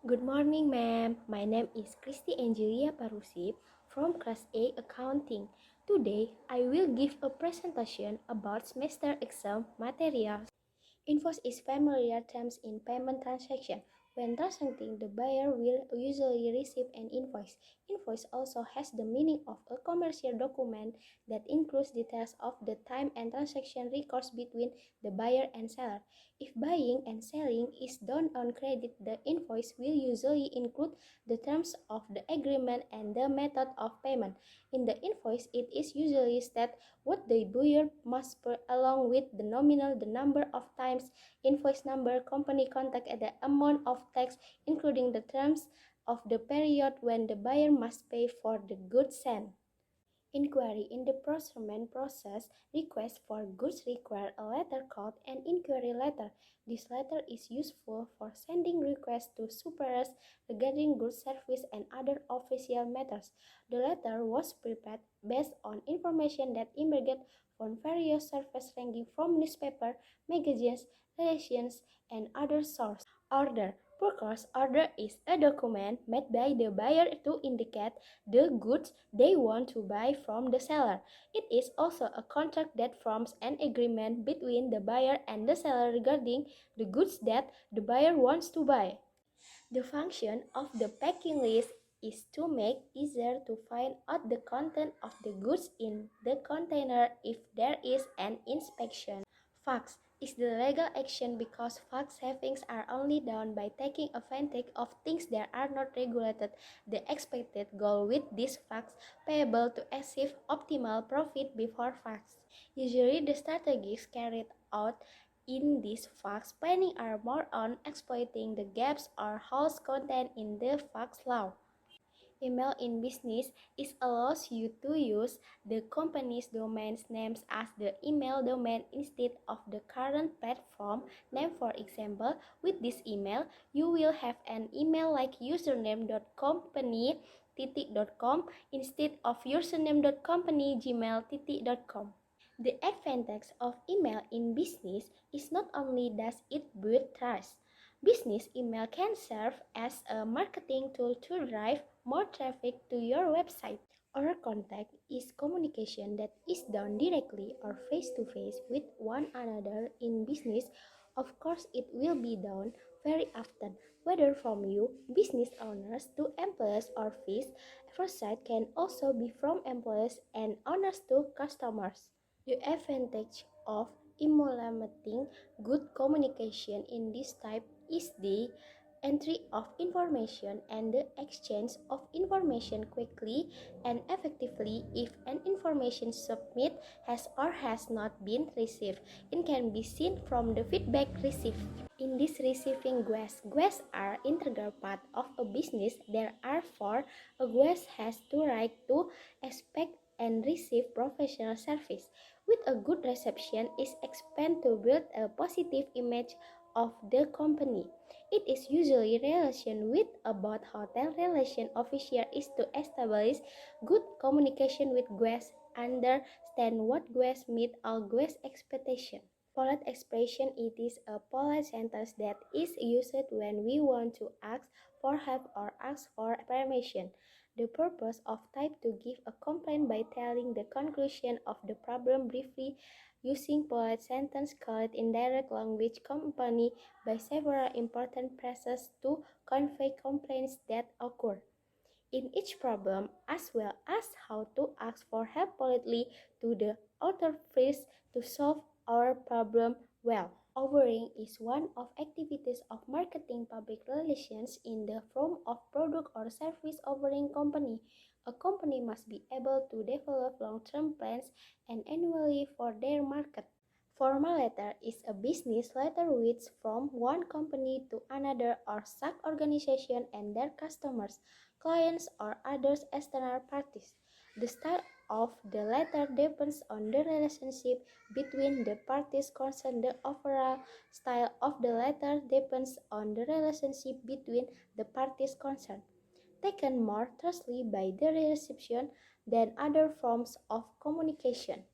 Good morning, ma'am. My name is Christy Angelia Parusi from Class A Accounting. Today, I will give a presentation about semester exam materials. Invoice is familiar terms in payment transaction. When transacting, the buyer will usually receive an invoice. Invoice also has the meaning of a commercial document that includes details of the time and transaction records between the buyer and seller. If buying and selling is done on credit, the invoice will usually include the terms of the agreement and the method of payment. In the invoice, it is usually stated what the buyer must pay along with the nominal, the number of times, invoice number, company contact, and the amount of tax, including the terms of the period when the buyer must pay for the goods sent. Inquiry. In the procurement process, requests for goods require a letter called an inquiry letter. This letter is useful for sending requests to suppliers regarding goods, service, and other official matters. The letter was prepared based on information that emerged from various sources ranging from newspaper, magazines, relations, and other sources. Order. Purchase order is a document made by the buyer to indicate the goods they want to buy from the seller. It is also a contract that forms an agreement between the buyer and the seller regarding the goods that the buyer wants to buy. The function of the packing list is to make easier to find out the content of the goods in the container if there is an inspection. Fax is the legal action because fax savings are only done by taking advantage of things that are not regulated. The expected goal with this fax payable to achieve optimal profit before fax. Usually the strategies carried out in this fax planning are more on exploiting the gaps or holes contained in the fax law. Email in business is allows you to use the company's domain names as the email domain instead of the current platform name. For example, with this email, you will have an email like username.company.com instead of username.company@gmail.com. The advantage of email in business is not only does it build trust. Business email can serve as a marketing tool to drive more traffic to your website. Oral contact is communication that is done directly or face-to-face with one another in business. Of course, it will be done very often, whether from you, business owners, to employees or vice versa. Can also be from employees and owners to customers. The advantage of implementing good communication in this type is the entry of information and the exchange of information quickly and effectively. If an information submit has or has not been received, it can be seen from the feedback received. In this receiving guests are integral part of a business. Therefore, a guest has to right to expect and receive professional service. With a good reception is expected to build a positive image of the company. It is usually relation with about hotel relation official is to establish good communication with guests, understand what guests meet all guest expectation. Polite expression. It is a polite sentence that is used when we want to ask for help or ask for permission. The purpose of type to give a complaint by telling the conclusion of the problem briefly using polite sentence called indirect language accompanied by several important phrases to convey complaints that occur in each problem, as well as how to ask for help politely to the authorities to solve our problem well. Offering is one of activities of marketing public relations in the form of product or service offering company. A company must be able to develop long-term plans and annually for their market. Formal letter is a business letter which from one company to another or sub-organization and their customers, clients or other external parties. The style of the letter depends on the relationship between the parties concerned. The overall style of the letter depends on the relationship between the parties concerned, taken more closely by the reception than other forms of communication.